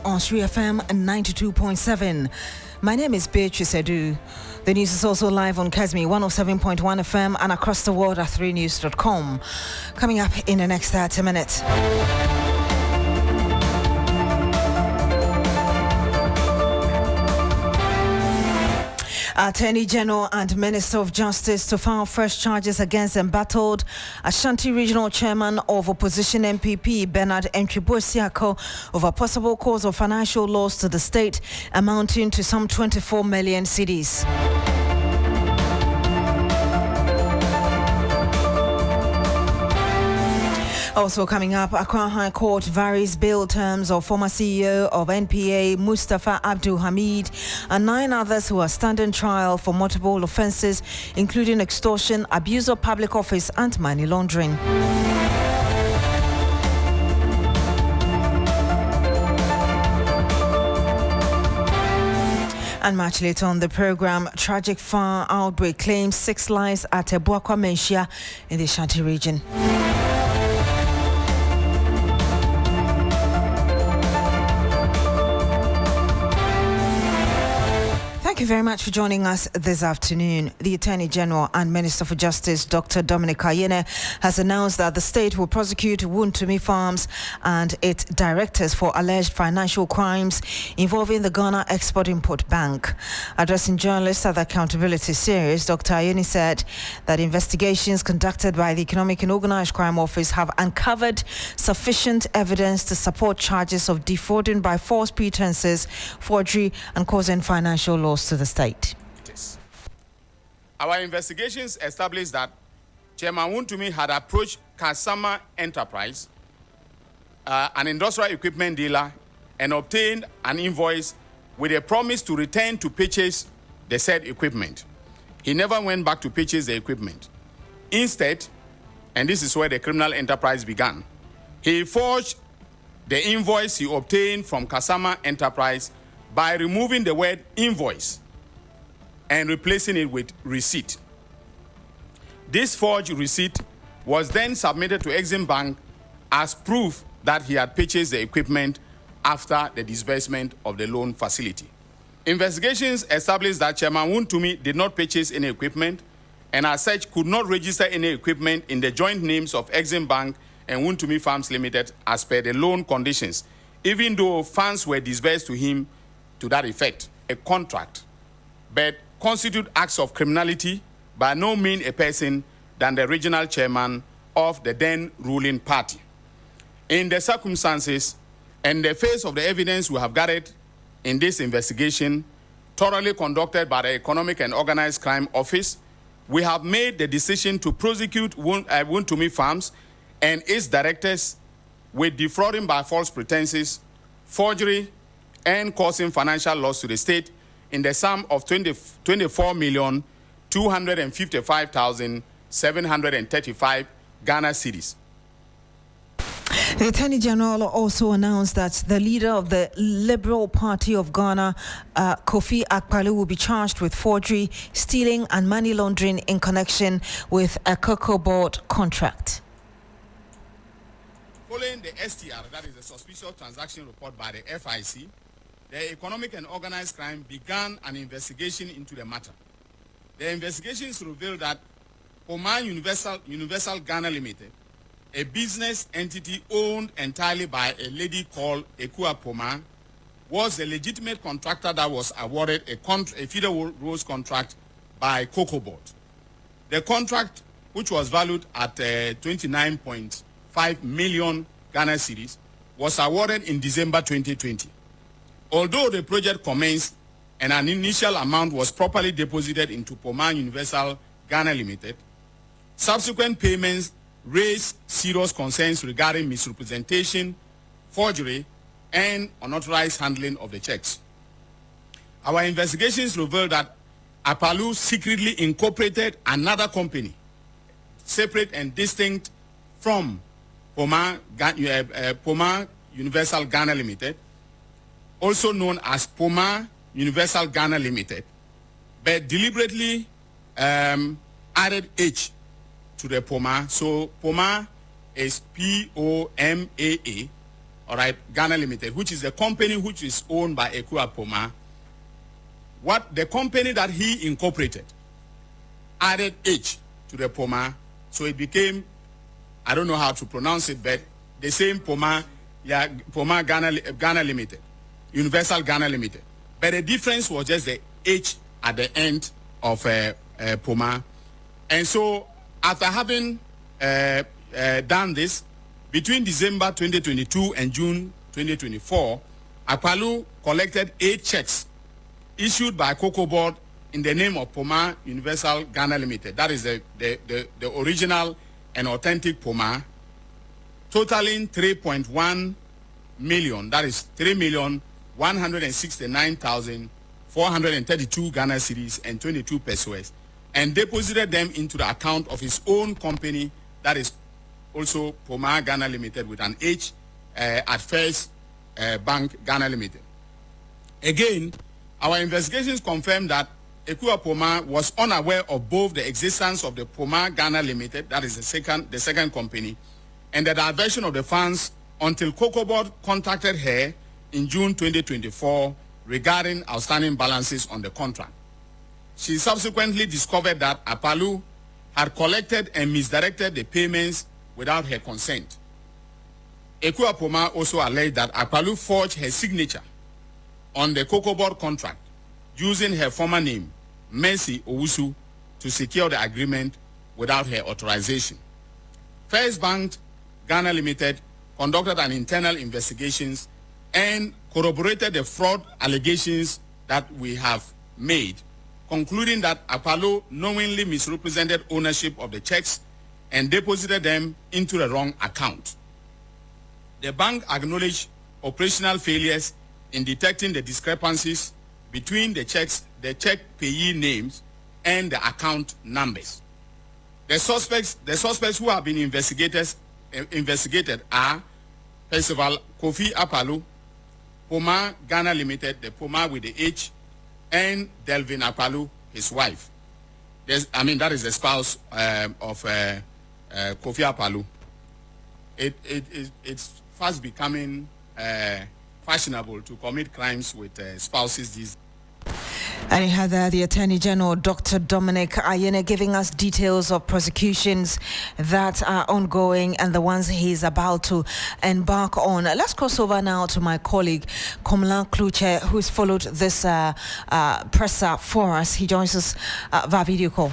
on Sri FM 92.7. My name is Beatrice Adu. The news is also live on Kesmi 107.1 FM and across the world at 3news.com. Coming up in the next 30 minutes. Attorney General and Minister of Justice to file fresh charges against embattled Ashanti Regional Chairman of Opposition MPP Antwi Boasiako over possible cause of financial loss to the state amounting to some 24 million cedis. Also coming up, Accra High Court varies bail terms of former CEO of NPA Mustapha Abdul-Hamid and 9 others who are standing trial for multiple offences, including extortion, abuse of public office and money laundering. And much later on the program, tragic fire outbreak claims 6 lives at Abuakwa Manhyia in the Ashanti Region. Thank you very much for joining us this afternoon. The Attorney General and Minister for Justice, Dr. Dominic Ayine, has announced that the state will prosecute Wontumi Farms and its directors for alleged financial crimes involving the Ghana Export-Import Bank. Addressing journalists at the Accountability Series, Dr. Ayine said that investigations conducted by the Economic and Organised Crime Office have uncovered sufficient evidence to support charges of defrauding by false pretenses, forgery, and causing financial loss to the state. Our investigations established that Chairman Wontumi had approached Kasama Enterprise, an industrial equipment dealer, and obtained an invoice with a promise to return to purchase the said equipment. He never went back to purchase the equipment. Instead, and this is where the criminal enterprise began, he forged the invoice he obtained from Kasama Enterprise by removing the word invoice and replacing it with receipt. This forged receipt was then submitted to Exim Bank as proof that he had purchased the equipment after the disbursement of the loan facility. Investigations established that Chairman Wontumi did not purchase any equipment and as such could not register any equipment in the joint names of Exim Bank and Wontumi Farms Limited as per the loan conditions, even though funds were disbursed to him to that effect, a contract, but constitute acts of criminality by no means a person than the regional chairman of the then ruling party. In the circumstances and the face of the evidence we have gathered in this investigation, thoroughly conducted by the Economic and Organized Crime Office, we have made the decision to prosecute Wontumi Farms and its directors with defrauding by false pretenses, forgery, and causing financial loss to the state in the sum of 24,255,735 Ghana cedis. The Attorney General also announced that the leader of the Liberal Party of Ghana, Kofi Akpaloo, will be charged with forgery, stealing and money laundering in connection with a cocoa board contract. Following the STR, that is the Suspicious Transaction Report by the FIC, the Economic and Organized Crime began an investigation into the matter. The investigations revealed that Poma Universal Ghana Limited, a business entity owned entirely by a lady called Ekua Poma, was a legitimate contractor that was awarded a feeder rose contract by Cocoa Board. The contract, which was valued at 29.5 million Ghana cedis, was awarded in December 2020. Although the project commenced and an initial amount was properly deposited into Poma Universal Ghana Limited, subsequent payments raised serious concerns regarding misrepresentation, forgery, and unauthorized handling of the checks. Our investigations revealed that Akpaloo secretly incorporated another company, separate and distinct from Poma Universal Ghana Limited, also known as Poma Universal Ghana Limited, but deliberately added H to the Poma. So Poma is P-O-M-A-A, all right, Ghana Limited, which is a company which is owned by Ekua Poma. What the company that he incorporated added H to the Poma, so it became, I don't know how to pronounce it, but the same Poma, yeah, Poma Ghana Limited, Universal Ghana Limited. But the difference was just the H at the end of Poma. And so after having done this, between December 2022 and June 2024, Akpalu collected 8 checks issued by Cocoa Board in the name of Poma Universal Ghana Limited. That is the original and authentic Poma, totaling 3.1 million. That is 3,169,432 Ghana cedis and 22 pesos, and deposited them into the account of his own company, that is also Poma Ghana Limited with an H at First Bank Ghana Limited. Again, our investigations confirmed that Ekua Poma was unaware of both the existence of the Poma Ghana Limited, that is the second company, and the diversion of the funds until Cocoa Board contacted her in June 2024 regarding outstanding balances on the contract. She subsequently discovered that Akpalu had collected and misdirected the payments without her consent. Ekua Poma also alleged that Akpalu forged her signature on the Cocoa Board contract using her former name, Mercy Owusu, to secure the agreement without her authorization. First Bank Ghana Limited conducted an internal investigations and corroborated the fraud allegations that we have made, concluding that Akpalu knowingly misrepresented ownership of the checks and deposited them into the wrong account. The bank acknowledged operational failures in detecting the discrepancies between the check payee names and the account numbers. The suspects who have been investigated are, first of all, Kofi Akpalu, Poma Ghana Limited, the Poma with the H, and Delvin Akpalu, his wife. That is the spouse of Kofi Akpalu. It's fast becoming fashionable to commit crimes with spouses these days. And you had the Attorney General, Dr. Dominic Ayine, giving us details of prosecutions that are ongoing and the ones he's about to embark on. Let's cross over now to my colleague, Komla Kluche, who's followed this presser for us. He joins us via video call.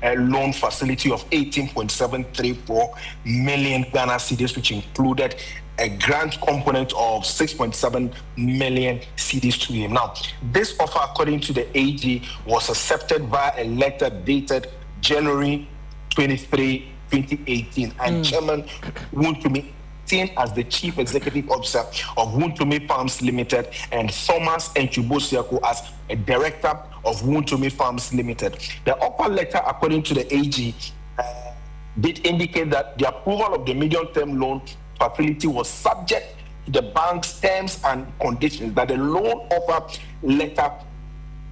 A loan facility of 18.734 million Ghana cedis, which included a grant component of 6.7 million cedis to him. Now, this offer, according to the AG, was accepted via a letter dated January 23, 2018, and Chairman Wuntumi, seen as the Chief Executive Officer of Wuntumi Farms Limited, and Thomas Antwi Boasiako as a Director of Wuntumi Farms Limited. The offer letter, according to the AG, did indicate that the approval of the medium-term loan facility was subject to the bank's terms and conditions. That the loan offer letter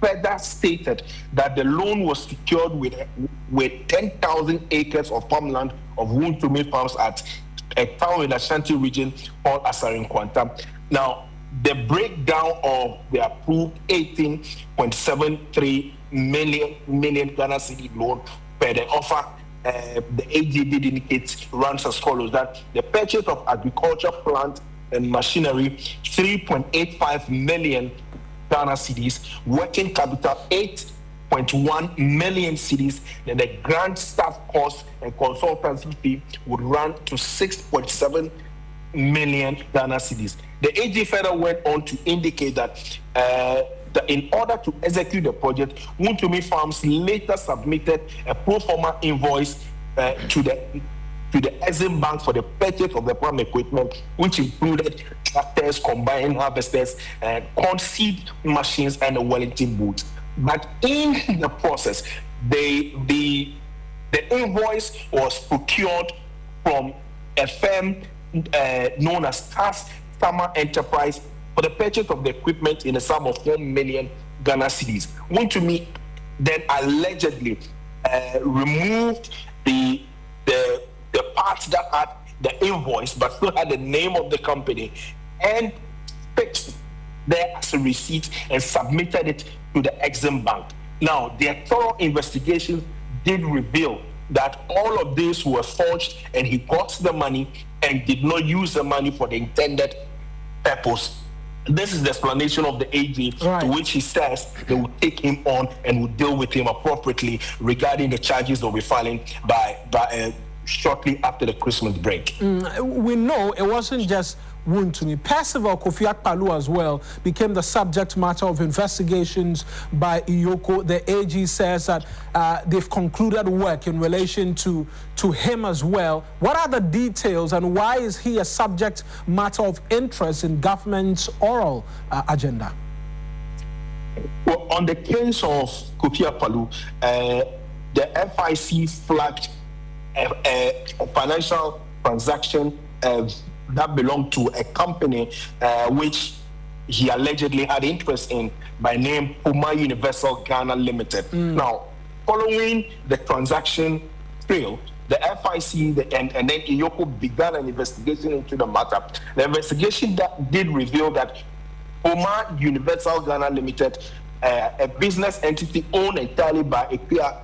further stated that the loan was secured with 10,000 acres of farmland of Wuntumi Farms at a town in Ashanti Region called Asarinkwanta. Now, the breakdown of the approved 18.73 million Ghana cedi loan per the offer, the AG did indicate runs as follows: that the purchase of agriculture plant and machinery, 3.85 million Ghana cedis, working capital 8.1 million cedis, then the grant staff cost and consultancy fee would run to 6.7 million Ghana cedis. The AG further went on to indicate that in order to execute the project, Wuntumi Farms later submitted a pro forma invoice to the Exim Bank for the purchase of the farm equipment, which included tractors, combine harvesters, corn seed machines, and the Wellington boots. But in the process, the invoice was procured from a firm known as Task Summer Enterprise for the purchase of the equipment in a sum of 4 million Ghana cedis. Wuntumi then allegedly removed the parts that had the invoice, but still had the name of the company, and fixed there as a receipt and submitted it to the Exim Bank. Now, their thorough investigation did reveal that all of these were forged, and he got the money and did not use the money for the intended purpose. This is the explanation of the AG, to which he says they will take him on and will deal with him appropriately regarding the charges they'll be filing by shortly after the Christmas break. We know it wasn't just Wontumi. Percival Kofi Akpaloo as well became the subject matter of investigations by Iyoko. The AG says that they've concluded work in relation to him as well. What are the details, and why is he a subject matter of interest in government's oral agenda? Well, on the case of Kofi Akpaloo, the FIC flagged a financial transaction that belonged to a company which he allegedly had interest in by name Puma Universal Ghana Limited. Now, following the transaction failed, the FIC and then Iyoko began an investigation into the matter. The investigation that did reveal that Puma Universal Ghana Limited, a business entity owned entirely by Accra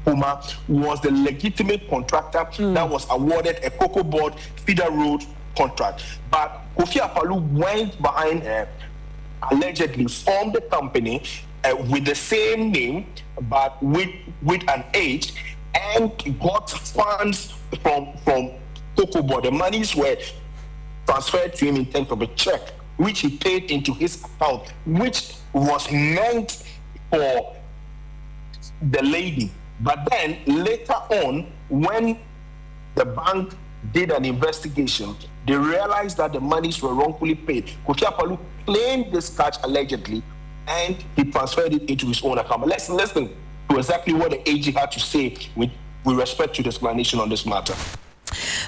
Puma, was the legitimate contractor that was awarded a Cocoa Board feeder road contract. But Kofi Akpaloo went behind her, allegedly formed a company with the same name but with an age, and got funds from Cocoa Board. The monies were transferred to him in terms of a check, which he paid into his account, which was meant for the lady. But then later on, when the bank did an investigation, they realized that the monies were wrongfully paid. Kofi Akpaloo claimed this cash allegedly, and he transferred it into his own account. But let's listen to exactly what the AG had to say with respect to the explanation on this matter.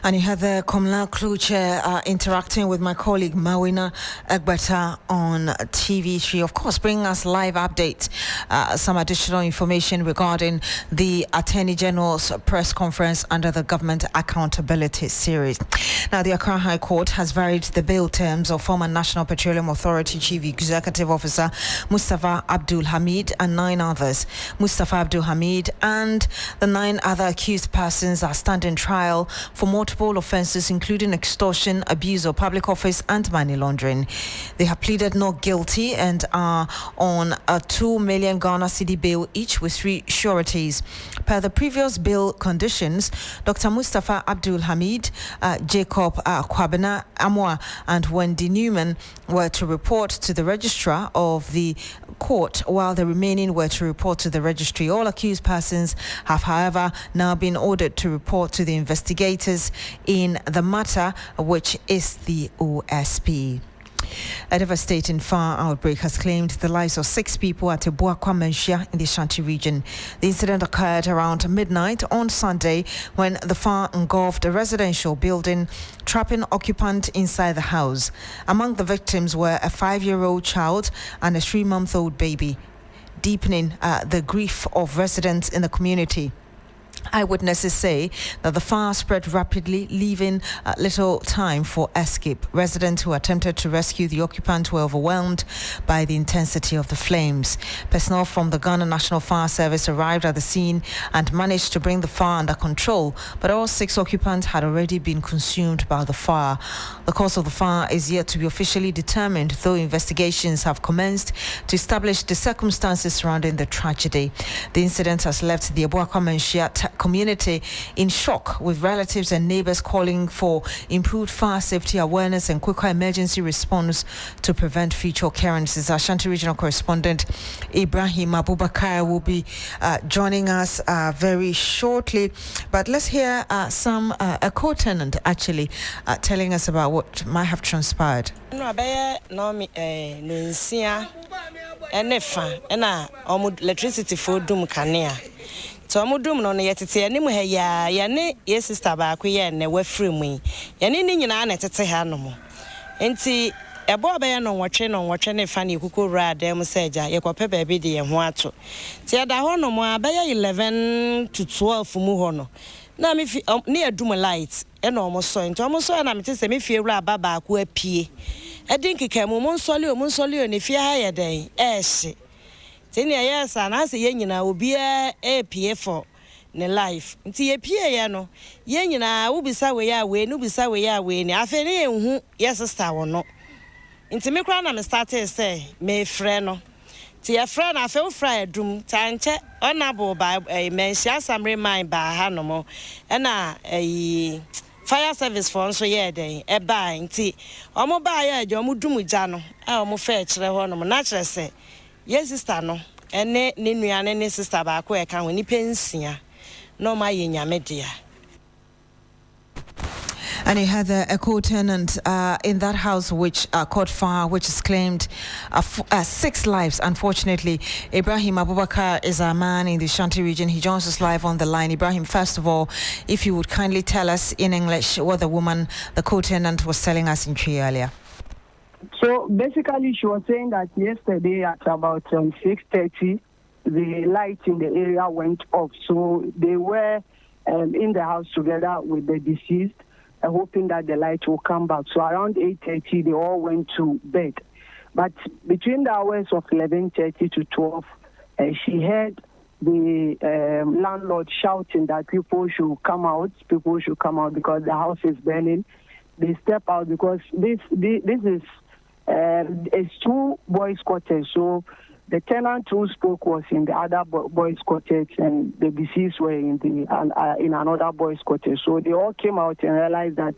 And you had the Komla Kluche interacting with my colleague Mawina Egbeta on TV3, of course, bringing us live updates, some additional information regarding the Attorney General's press conference under the Government Accountability Series. Now, the Accra High Court has varied the bail terms of former National Petroleum Authority Chief Executive Officer Mustapha Abdul-Hamid and 9 others. Mustapha Abdul-Hamid and the 9 other accused persons are standing trial for multiple offences, including extortion, abuse of public office and money laundering. They have pleaded not guilty and are on a 2 million Ghana cedi bail each with 3 sureties. Per the previous bail conditions, Dr. Mustapha Abdul-Hamid, Jacob Kwabena Amwa and Wendy Newman were to report to the registrar of the court, while the remaining were to report to the registry. All accused persons have, however, now been ordered to report to the investigators in the matter, which is the OSP. A devastating fire outbreak has claimed the lives of 6 people at Abuakwa Manhyia in the Ashanti Region. The incident occurred around midnight on Sunday when the fire engulfed a residential building, trapping occupants inside the house. Among the victims were a 5-year-old child and a 3-month-old baby, deepening the grief of residents in the community. Eyewitnesses say that the fire spread rapidly, leaving little time for escape. Residents who attempted to rescue the occupant were overwhelmed by the intensity of the flames. Personnel from the Ghana National Fire Service arrived at the scene and managed to bring the fire under control, but all 6 occupants had already been consumed by the fire. The cause of the fire is yet to be officially determined, though investigations have commenced to establish the circumstances surrounding the tragedy. The incident has left the Abuakwa Manhyia community in shock, with relatives and neighbors calling for improved fire safety awareness and quicker emergency response to prevent future occurrences. Ashanti Regional correspondent Ibrahim Abubakar will be joining us very shortly. But let's hear a co-tenant actually telling us about what might have transpired. Electricity for dum kania. So amudum no yetete anim ha ya ne ye sister ba ko ye ne wafiri mu ye ne nyina na tete ha no mo enti ebo ba ye no nwotwe ne fa ne kukuru adam seja ye kope ba bi de ye ho ato ti da ho no mo aba ye 11 to 12 mu ho no na me ne adum light almost so into almost so and I'm just a few baba who appear. I think it came monsolio, and if you hire day, yes, and I say, will be a PF ne life. Nti ye pie ya no. Ye nyina wo bisa we ya we, no bisa we ya we ni. Afa ne enhu yes sister wo no. Nti me kra na me start say me frɛ no. Ti ye frɛ na afa wo fra adum tanche honorable by mention summary mind ba ha no mo. Na fire service for nso ye den e ba nti omo ba ya ajo mo dum gya no. A omo fa kyerɛ ho no mo na kyerɛ say yes sister no. Ene ne nuane ne sister ba ko e ka ho ni pensia. No, my media. And he had a co-tenant in that house which caught fire, which is claimed 6 lives. Unfortunately, Ibrahim Abubakar is a man in the Ashanti region. He joins us live on the line. Ibrahim, first of all, if you would kindly tell us in English what the woman, the co-tenant, was telling us in Tree earlier. So basically, she was saying that yesterday at about 6:30, the light in the area went off. So they were in the house together with the deceased, hoping that the light will come back. So around 8:30, they all went to bed. But between the hours of 11:30 to 12, she heard the landlord shouting that people should come out because the house is burning. They step out because this is it's 2 boys' quarters. So the tenant who spoke was in the other boys' cottage, and the deceased were in another boys' cottage. So they all came out and realized that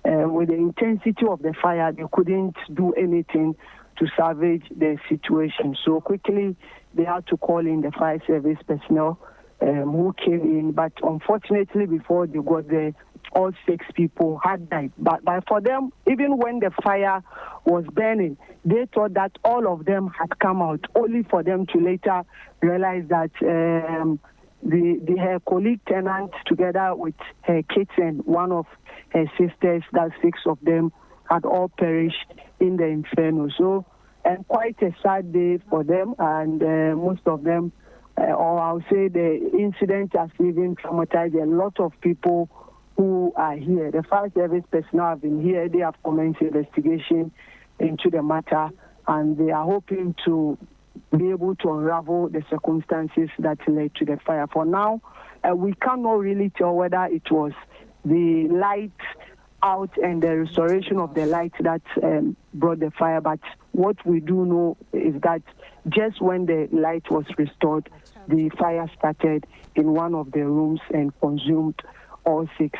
with the intensity of the fire, they couldn't do anything to salvage the situation. So quickly, they had to call in the fire service personnel who came in. But unfortunately, before they got there, all 6 people had died. But for them, even when the fire was burning, they thought that all of them had come out, only for them to later realize that her colleague tenant, together with her kids and one of her sisters, that 6 of them, had all perished in the inferno. So, and quite a sad day for them, and most of them, or I'll say the incident has even traumatized a lot of people who are here. The fire service personnel have been here. They have commenced investigation into the matter, and they are hoping to be able to unravel the circumstances that led to the fire. For now, we cannot really tell whether it was the light out and the restoration of the light that brought the fire, but what we do know is that just when the light was restored, the fire started in one of the rooms and consumed all 6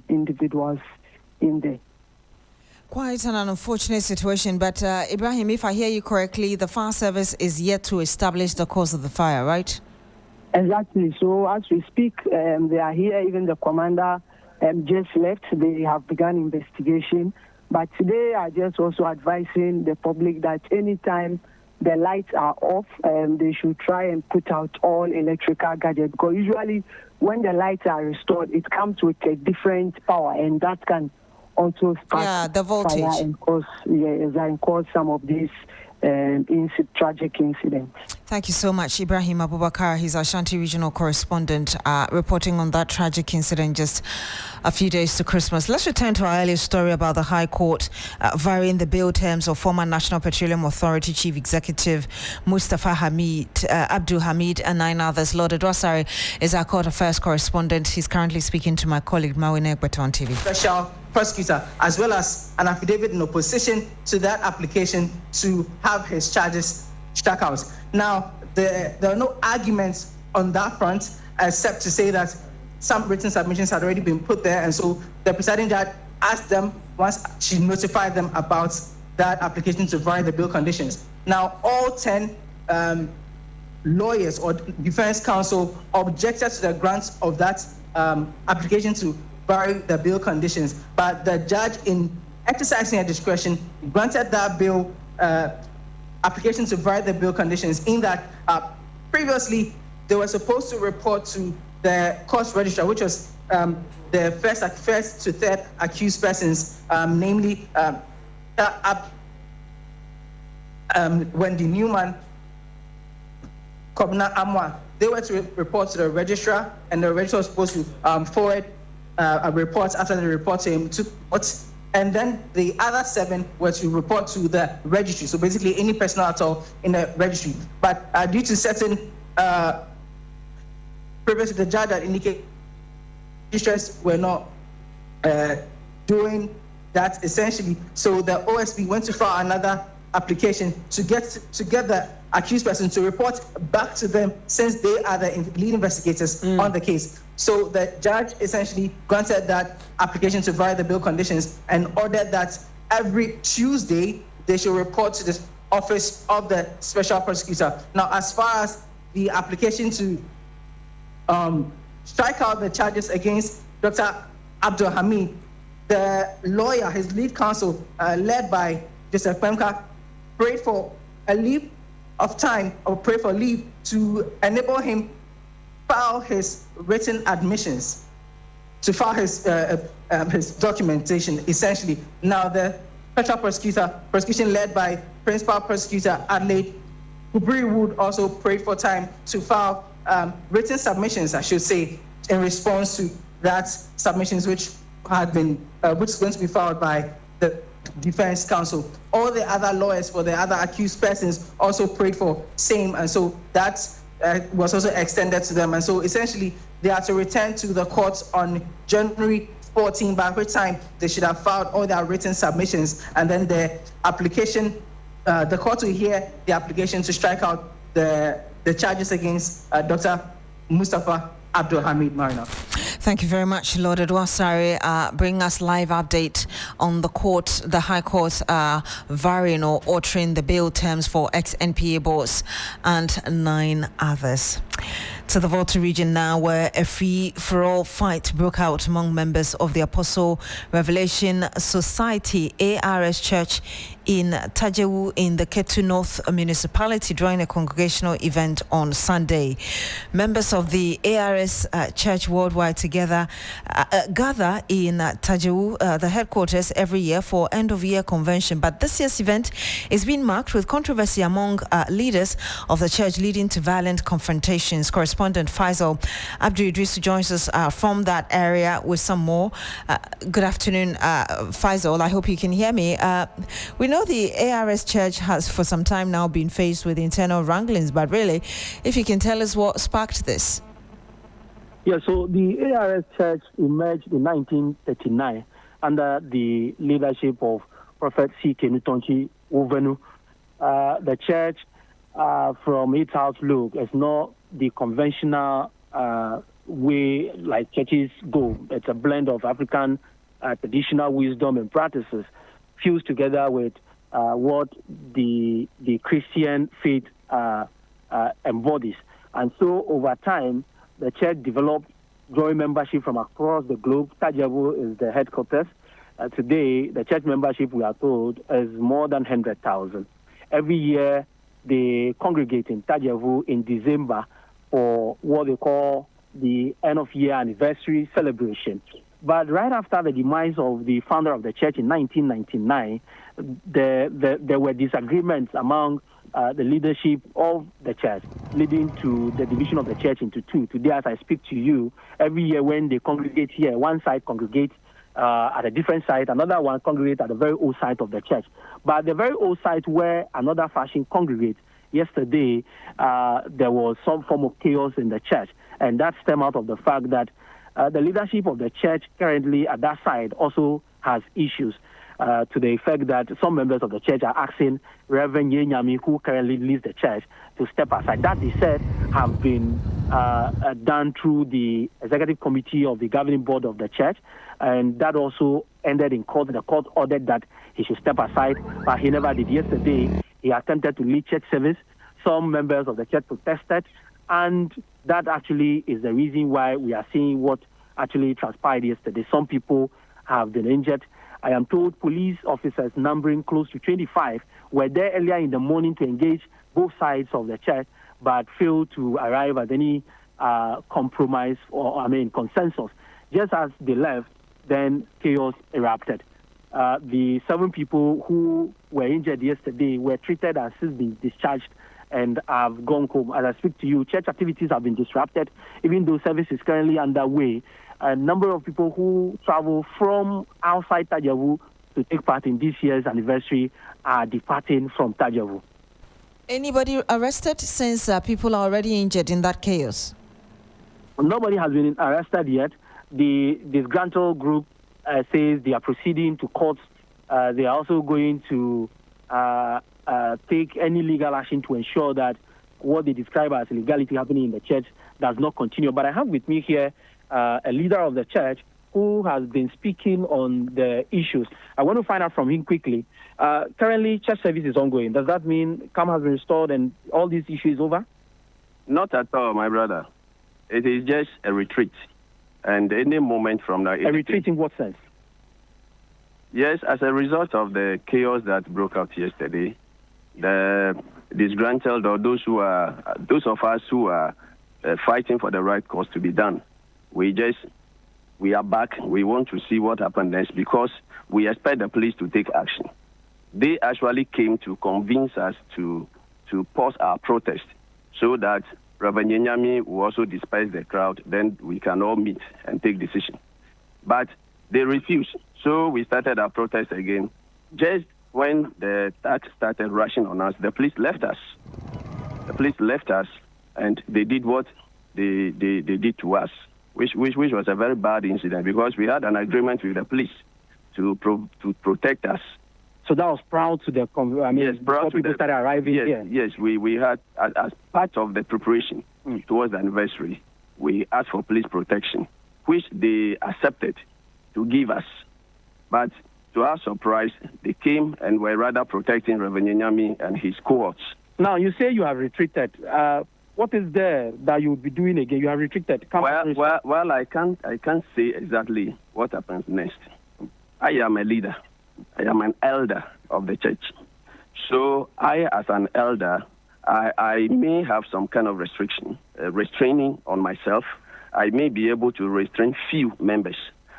individuals in there. Quite an unfortunate situation, but Ibrahim, if I hear you correctly, the fire service is yet to establish the cause of the fire, right? Exactly. So as we speak, they are here. Even the commander just left. They have begun investigation, but they are just also advising the public that anytime the lights are off, they should try and put out all electrical gadgets, because usually when the lights are restored, it comes with a different power, and that can also spark the voltage fire and cause some of these tragic incidents. Thank you so much, Ibrahim Abubakar. He's Ashanti Regional Correspondent, reporting on that tragic incident just a few days to Christmas. Let's return to our earlier story about the High Court varying the bail terms of former National Petroleum Authority Chief Executive Mustapha Abdul-Hamid and 9 others. Lord Edwasari is our court affairs correspondent. He's currently speaking to my colleague Mawine Egbeto on TV. Special prosecutor, as well as an affidavit in opposition to that application to have his charges struck out. Now, there are no arguments on that front, except to say that some written submissions had already been put there, and so the presiding judge asked them, once she notified them about that application, to vary the bail conditions. Now, all 10 lawyers or defense counsel objected to the grant of that application to vary the bail conditions, but the judge, in exercising her discretion, granted that bail application to vary the bail conditions, in that previously they were supposed to report to the court registrar, which was the first to third accused persons, namely Wendy Newman, Kobna Amwa. They were to report to the registrar, and the registrar was supposed to forward a report after the report came to court, and then the other 7 were to report to the registry. So basically, any personnel at all in the registry. But due to certain privilege, the judge that indicated registrars were not doing that essentially. So the OSP went to file another application to get the accused person to report back to them, since they are the lead investigators on the case. So the judge essentially granted that application to vary the bail conditions and ordered that every Tuesday they should report to the office of the special prosecutor. Now, as far as the application to strike out the charges against Dr. Abdul-Hamid, the lawyer, his lead counsel, led by Joseph Pemka, prayed for a leave of time, or prayed for leave to enable him file his written admissions, to file his documentation, essentially. Now, the special prosecution led by Principal Prosecutor Adelaide Kubri Wood also prayed for time to file written submissions, I should say, in response to that submissions which is going to be filed by the defense counsel. All the other lawyers for the other accused persons also prayed for same, and so that was also extended to them. And so essentially, they are to return to the court on January 14, by which time they should have filed all their written submissions, and then the application, the court will hear the application to strike out the charges against Dr. Mustapha Abdul-Hamid Marina. Thank you very much, Lord Edwasari. Bring us live update on the High Court varying or altering the bail terms for ex-NPA boss and 9 others. To the Volta region now, where a free-for-all fight broke out among members of the Apostle Revelation Society ARS Church in Tajewu in the Ketu North municipality during a congregational event on Sunday. Members of the ARS Church worldwide gather in Tajewu, the headquarters, every year for end-of-year convention. But this year's event is being marked with controversy among leaders of the church, leading to violent confrontations. Correspondent Faisal Abdul joins us from that area with some more. Good afternoon, Faisal. I hope you can hear me. We know the ARS Church has for some time now been faced with internal wranglings, but really, if you can tell us what sparked this. Yeah, so the ARS Church emerged in 1939 under the leadership of Prophet C.K. Nutonchi Uvenu. The church, from its outlook, is not the conventional way like churches go. It's a blend of African traditional wisdom and practices fused together with what the Christian faith embodies. And so over time, the church developed growing membership from across the globe. Tajewu is the headquarters. Today, the church membership, we are told, is more than 100,000. Every year, they congregate in Tajewu in December for what they call the end-of-year anniversary celebration. But right after the demise of the founder of the church in 1999, there were disagreements among the leadership of the church, leading to the division of the church into 2. Today, as I speak to you, every year when they congregate here, one side congregates at a different site, another one congregates at the very old site of the church. But the very old site where another faction congregates, yesterday there was some form of chaos in the church, and that stemmed out of the fact that the leadership of the church currently at that side also has issues to the effect that some members of the church are asking Reverend Yenyami, who currently leads the church, to step aside. That, they said, have been done through the executive committee of the governing board of the church, and that also ended in court. The court ordered that he should step aside, but he never did. Yesterday, he attempted to lead church service. Some members of the church protested, and that actually is the reason why we are seeing what actually transpired yesterday. Some people have been injured. I am told police officers numbering close to 25 were there earlier in the morning to engage both sides of the church, but failed to arrive at any compromise or, consensus. Just as they left, then chaos erupted. The 7 people who were injured yesterday were treated as if being discharged and have gone home. As I speak to you, church activities have been disrupted. Even though service is currently underway, a number of people who travel from outside Tajavu to take part in this year's anniversary are departing from Tajavu. Anybody arrested since people are already injured in that chaos? Nobody has been arrested yet. The disgruntled group says they are proceeding to court. They are also going to take any legal action to ensure that what they describe as illegality happening in the church does not continue. But I have with me here a leader of the church who has been speaking on the issues. I want to find out from him quickly. Currently, church service is ongoing. Does that mean camp has been restored and all these issues is over? Not at all, my brother. It is just a retreat. And any moment from now... A retreat in what sense? Yes, as a result of the chaos that broke out yesterday, the disgruntled or those of us who are fighting for the right cause to be done, we are back. We want to see what happened next because we expect the police to take action. They actually came to convince us to pause our protest so that Reverend Nyami will also disperse the crowd, then we can all meet and take decision. But they refused. So we started our protest again. Just when the tax started rushing on us, the police left us. The police left us, and they did what they did to us, which was a very bad incident because we had an agreement with the police to protect us. So that was prior to the yes, before people started arriving here. Yes, we had as part of the preparation towards the anniversary, we asked for police protection, which they accepted to give us. But to our surprise, they came and were rather protecting Reverend Nyami and his cohorts. Now, you say you have retreated. What is there that you will be doing again? You have retreated. Well, I can't say exactly what happens next. I am a leader. I am an elder of the church. So I, as an elder, I may have some kind of restraining on myself. I may be able to restrain few members.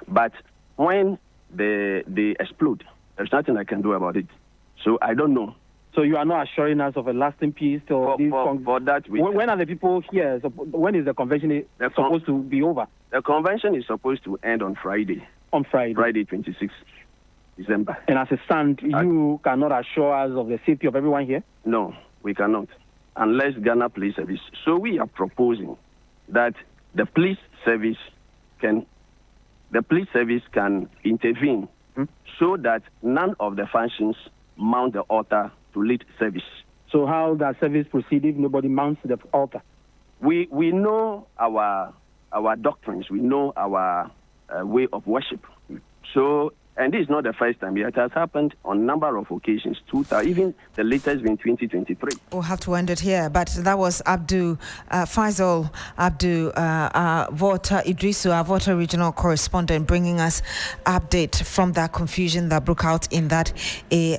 But when they explode, there's nothing I can do about it. So I don't know. So you are not assuring us of a lasting peace? For that when are the people here? When is the convention supposed to be over? The convention is supposed to end on Friday. On Friday? Friday, 26th December. And as a stand, you cannot assure us of the safety of everyone here? No, we cannot, unless Ghana Police Service. So we are proposing that the police service can intervene so that none of the functions mount the altar to lead service. So how does service proceed if nobody mounts the altar? We know our doctrines. We know our way of worship. So, and this is not the first time. It has happened on a number of occasions, even the latest in 2023. We'll have to end it here, but that was Faisal Abdu, Volta Idrisu, our Volta regional correspondent, bringing us update from that confusion that broke out in that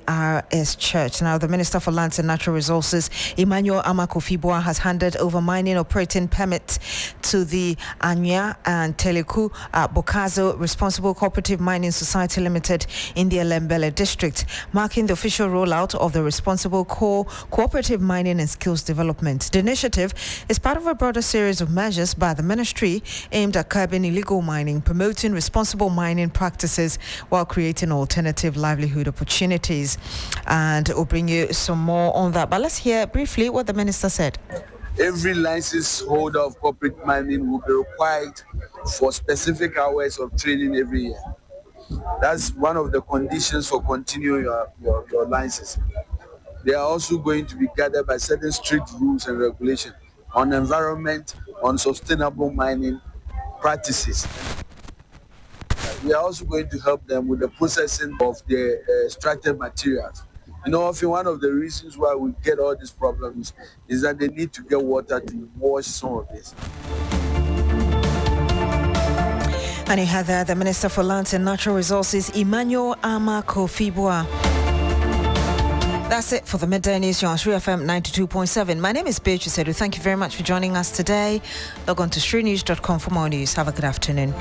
ARS church. Now, the Minister for Lands and Natural Resources, Emmanuel Amakofibua, has handed over mining operating permit to the Anya and Teleku Bokazo Responsible Cooperative Mining Society Limited in the Elembele district, marking the official rollout of the Responsible Cooperative Mining and Skills Development. The initiative is part of a broader series of measures by the ministry aimed at curbing illegal mining, promoting responsible mining practices while creating alternative livelihood opportunities. And we'll bring you some more on that. But let's hear briefly what the minister said. Every license holder of corporate mining will be required for specific hours of training every year. That's one of the conditions for continuing your license. They are also going to be guided by certain strict rules and regulations on environment, on sustainable mining practices. We are also going to help them with the processing of the extracted materials. You know, often one of the reasons why we get all these problems is that they need to get water to wash some of this. And you had there the Minister for Lands and Natural Resources, Emmanuel Amakofibua. That's it for the Midday News on Shri FM 92.7. My name is Beatrice Adu. Thank you very much for joining us today. Log on to shrinews.com for more news. Have a good afternoon.